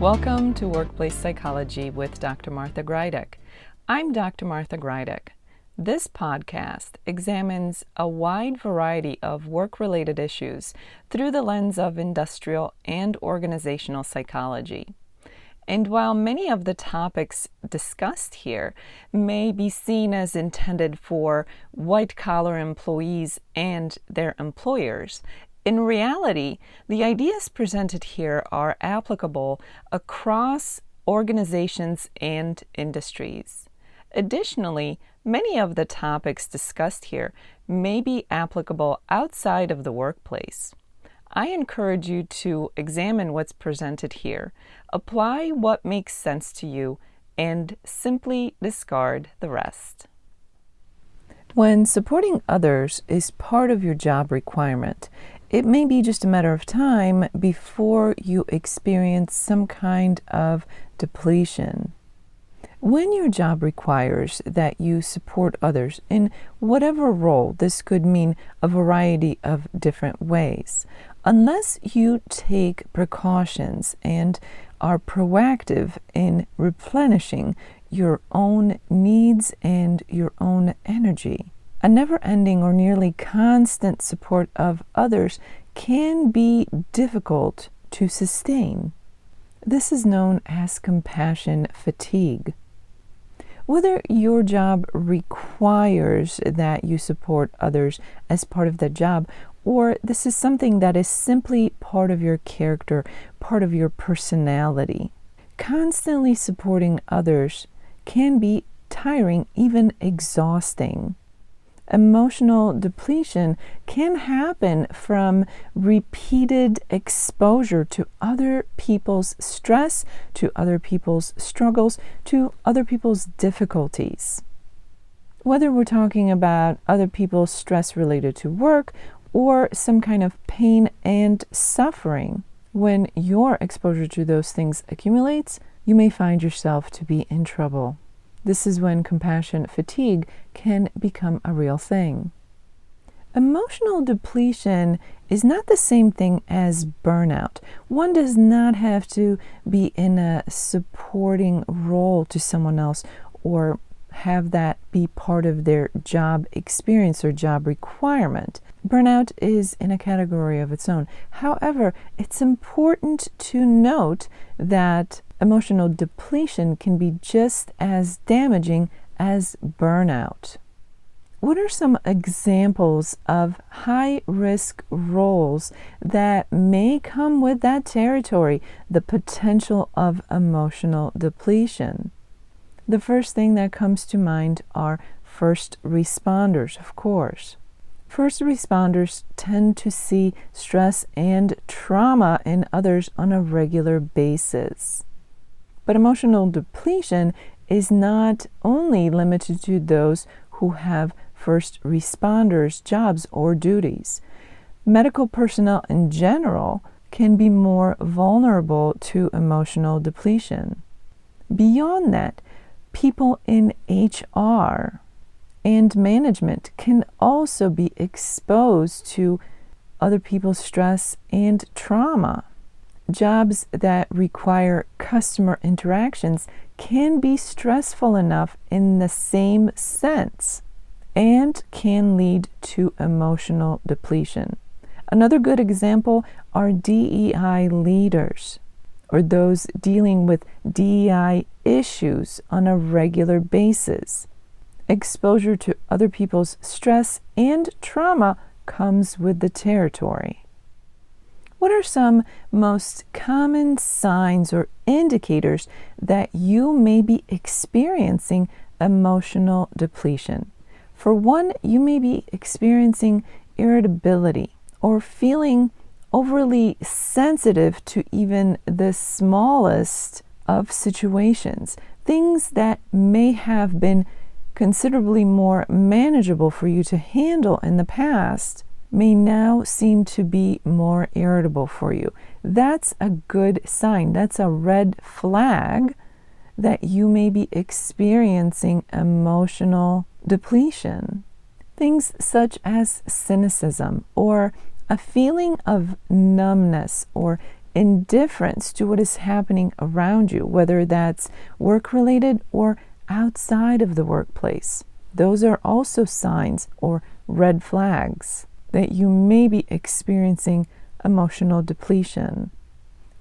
Welcome to Workplace Psychology with Dr. Martha Grajdek. I'm Dr. Martha Grajdek. This podcast examines a wide variety of work-related issues through the lens of industrial and organizational psychology. And while many of the topics discussed here may be seen as intended for white-collar employees and their employers, in reality, the ideas presented here are applicable across organizations and industries. Additionally, many of the topics discussed here may be applicable outside of the workplace. I encourage you to examine what's presented here, apply what makes sense to you, and simply discard the rest. When supporting others is part of your job requirement, it may be just a matter of time before you experience some kind of depletion. When your job requires that you support others in whatever role, this could mean a variety of different ways. Unless you take precautions and are proactive in replenishing your own needs and your own energy, a never-ending or nearly constant support of others can be difficult to sustain. This is known as compassion fatigue. Whether your job requires that you support others as part of the job, or this is something that is simply part of your character, part of your personality, constantly supporting others can be tiring, even exhausting. Emotional depletion can happen from repeated exposure to other people's stress, to other people's struggles, to other people's difficulties. Whether we're talking about other people's stress related to work or some kind of pain and suffering, when your exposure to those things accumulates, you may find yourself to be in trouble. This is when compassion fatigue can become a real thing. Emotional depletion is not the same thing as burnout. One does not have to be in a supporting role to someone else or have that be part of their job experience or job requirement. Burnout is in a category of its own. However, it's important to note that emotional depletion can be just as damaging as burnout. What are some examples of high-risk roles that may come with that territory, the potential of emotional depletion? The first thing that comes to mind are first responders, of course. First responders tend to see stress and trauma in others on a regular basis. But emotional depletion is not only limited to those who have first responders' jobs or duties. Medical personnel in general can be more vulnerable to emotional depletion. Beyond that, people in HR and management can also be exposed to other people's stress and trauma. Jobs that require customer interactions can be stressful enough in the same sense and can lead to emotional depletion. Another good example are DEI leaders, or those dealing with DEI issues on a regular basis. Exposure to other people's stress and trauma comes with the territory. What are some most common signs or indicators that you may be experiencing emotional depletion? For one, you may be experiencing irritability or feeling overly sensitive to even the smallest of situations. Things that may have been considerably more manageable for you to handle in the past may now seem to be more irritable for you. That's a good sign. That's a red flag that you may be experiencing emotional depletion. Things such as cynicism or a feeling of numbness or indifference to what is happening around you, whether that's work-related or outside of the workplace. Those are also signs or red flags that you may be experiencing emotional depletion.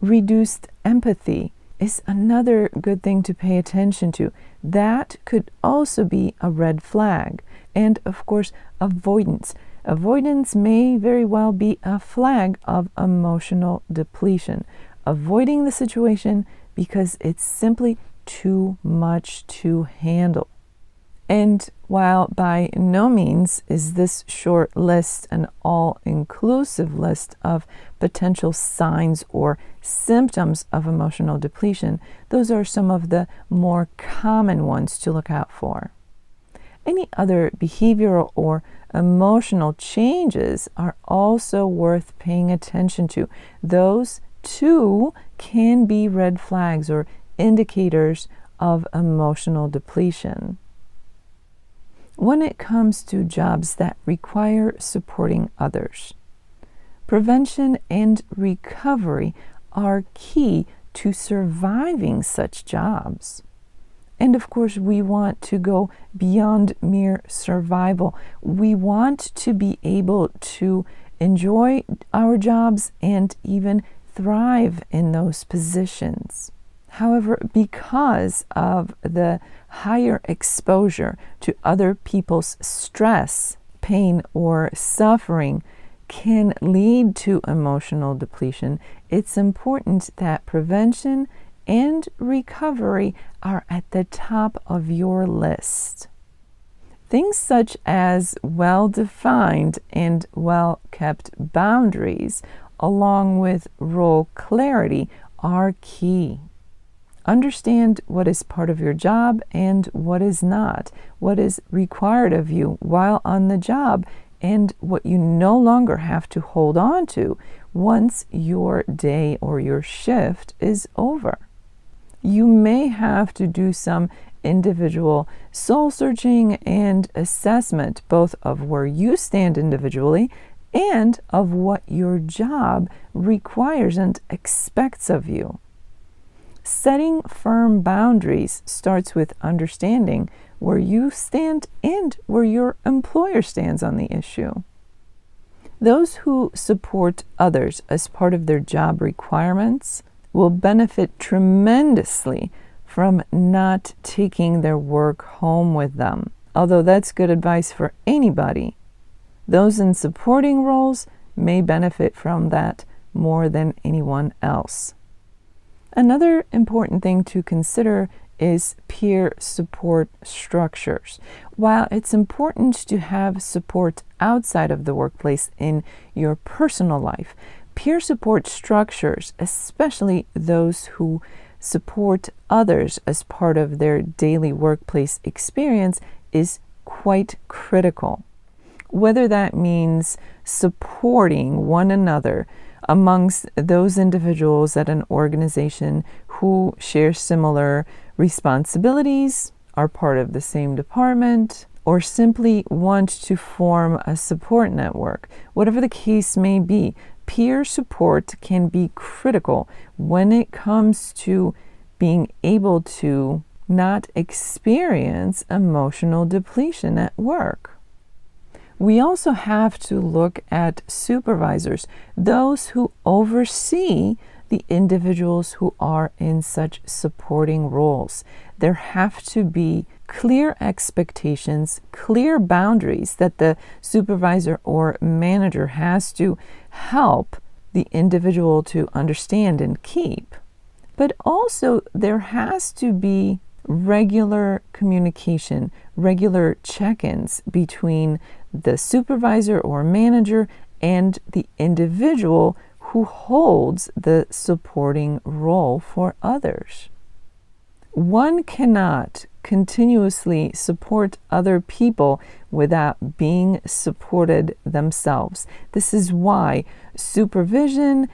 Reduced empathy is another good thing to pay attention to. That could also be a red flag. And of course, avoidance. Avoidance may very well be a flag of emotional depletion. Avoiding the situation because it's simply too much to handle. And while by no means is this short list an all-inclusive list of potential signs or symptoms of emotional depletion, those are some of the more common ones to look out for. Any other behavioral or emotional changes are also worth paying attention to. Those too can be red flags or indicators of emotional depletion. When it comes to jobs that require supporting others, prevention and recovery are key to surviving such jobs. And of course, we want to go beyond mere survival. We want to be able to enjoy our jobs and even thrive in those positions. However, because of the higher exposure to other people's stress, pain, or suffering can lead to emotional depletion, it's important that prevention and recovery are at the top of your list. Things such as well-defined and well-kept boundaries, along with role clarity, are key. Understand what is part of your job and what is not, what is required of you while on the job, and what you no longer have to hold on to once your day or your shift is over. You may have to do some individual soul searching and assessment, both of where you stand individually and of what your job requires and expects of you. Setting firm boundaries starts with understanding where you stand and where your employer stands on the issue. Those who support others as part of their job requirements will benefit tremendously from not taking their work home with them. Although that's good advice for anybody, those in supporting roles may benefit from that more than anyone else. Another important thing to consider is peer support structures. While it's important to have support outside of the workplace in your personal life, peer support structures, especially those who support others as part of their daily workplace experience, is quite critical. Whether that means supporting one another amongst those individuals at an organization who share similar responsibilities, are part of the same department, or simply want to form a support network. Whatever the case may be, peer support can be critical when it comes to being able to not experience emotional depletion at work. We also have to look at supervisors, those who oversee the individuals who are in such supporting roles. There have to be clear expectations, clear boundaries that the supervisor or manager has to help the individual to understand and keep. But also there has to be regular communication, regular check-ins between the supervisor or manager and the individual who holds the supporting role for others. One cannot continuously support other people without being supported themselves. This is why supervision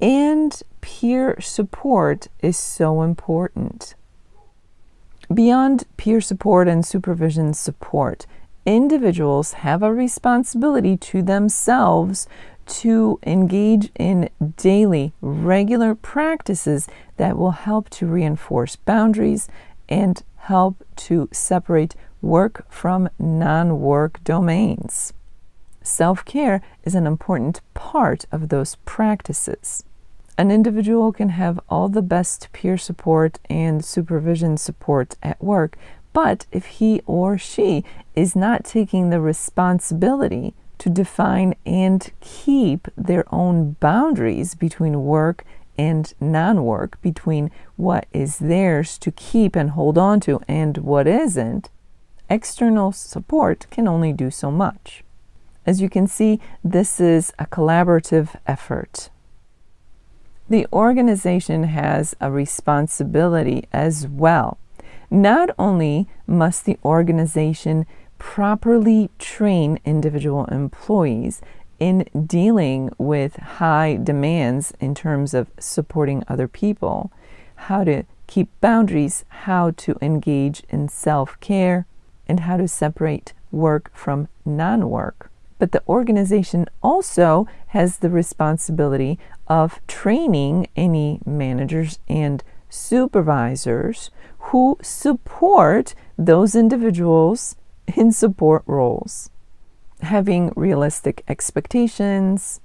and peer support is so important. Beyond peer support and supervision support, individuals have a responsibility to themselves to engage in daily, regular practices that will help to reinforce boundaries and help to separate work from non-work domains. Self-care is an important part of those practices. An individual can have all the best peer support and supervision support at work, but if he or she is not taking the responsibility to define and keep their own boundaries between work and non-work, between what is theirs to keep and hold on to and what isn't, external support can only do so much. As you can see, this is a collaborative effort. The organization has a responsibility as well. Not only must the organization properly train individual employees in dealing with high demands in terms of supporting other people, how to keep boundaries, how to engage in self-care, and how to separate work from non-work. But the organization also has the responsibility of training any managers and supervisors who support those individuals in support roles. Having realistic expectations,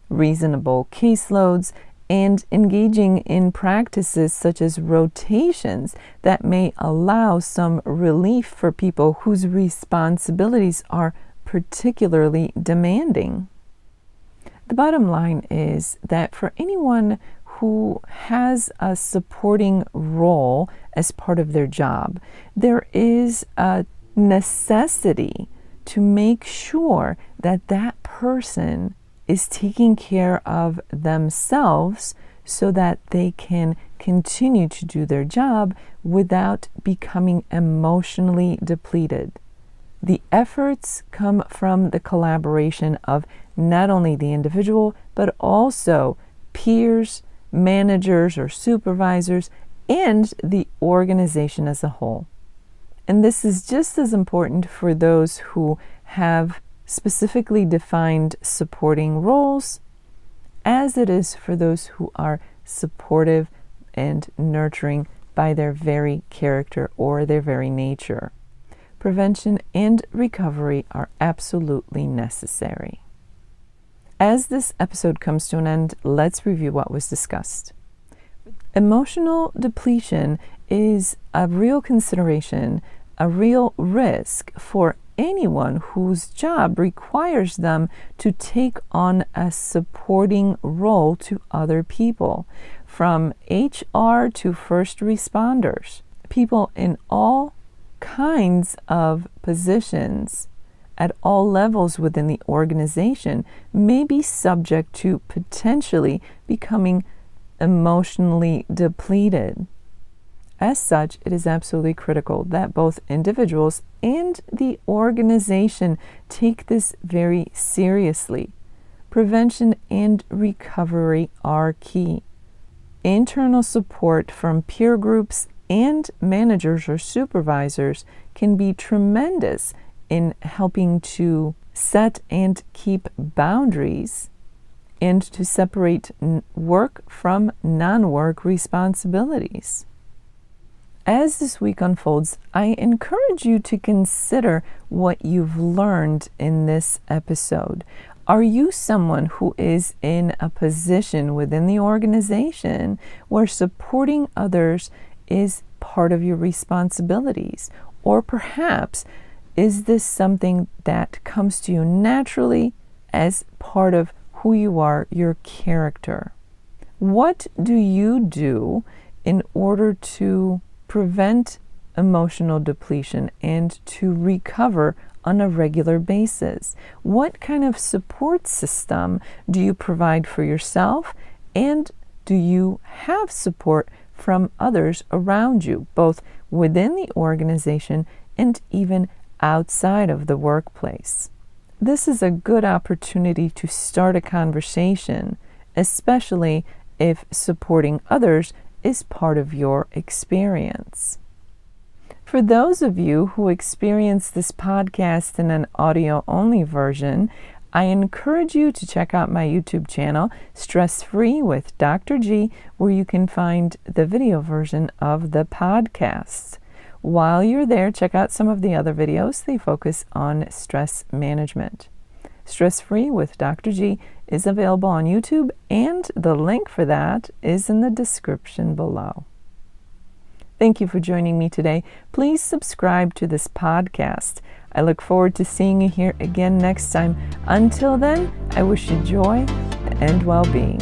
reasonable caseloads, and engaging in practices such as rotations that may allow some relief for people whose responsibilities are particularly demanding. The bottom line is that for anyone who has a supporting role as part of their job, there is a necessity to make sure that that person is taking care of themselves so that they can continue to do their job without becoming emotionally depleted. The efforts come from the collaboration of not only the individual, but also peers, managers or supervisors, and the organization as a whole. And this is just as important for those who have specifically defined supporting roles as it is for those who are supportive and nurturing by their very character or their very nature. Prevention and recovery are absolutely necessary. As this episode comes to an end, let's review what was discussed. Emotional depletion is a real consideration, a real risk for anyone whose job requires them to take on a supporting role to other people, from HR to first responders. People in all kinds of positions at all levels within the organization may be subject to potentially becoming emotionally depleted. As such, it is absolutely critical that both individuals and the organization take this very seriously. Prevention and recovery are key. Internal support from peer groups and managers or supervisors can be tremendous in helping to set and keep boundaries and to separate work from non-work responsibilities. As this week unfolds, I encourage you to consider what you've learned in this episode. Are you someone who is in a position within the organization where supporting others is part of your responsibilities? Or perhaps is this something that comes to you naturally as part of who you are, your character? What do you do in order to prevent emotional depletion and to recover on a regular basis? What kind of support system do you provide for yourself, and do you have support from others around you, both within the organization and even outside of the workplace? This is a good opportunity to start a conversation, especially if supporting others is part of your experience. For those of you who experience this podcast in an audio-only version, I encourage you to check out my YouTube channel, Stress Free with Dr. G, where you can find the video version of the podcasts. While you're there, check out some of the other videos. They focus on stress management. Stress Free with Dr. G is available on YouTube, and the link for that is in the description below. Thank you for joining me today. Please subscribe to this podcast. I look forward to seeing you here again next time. Until then, I wish you joy and well-being.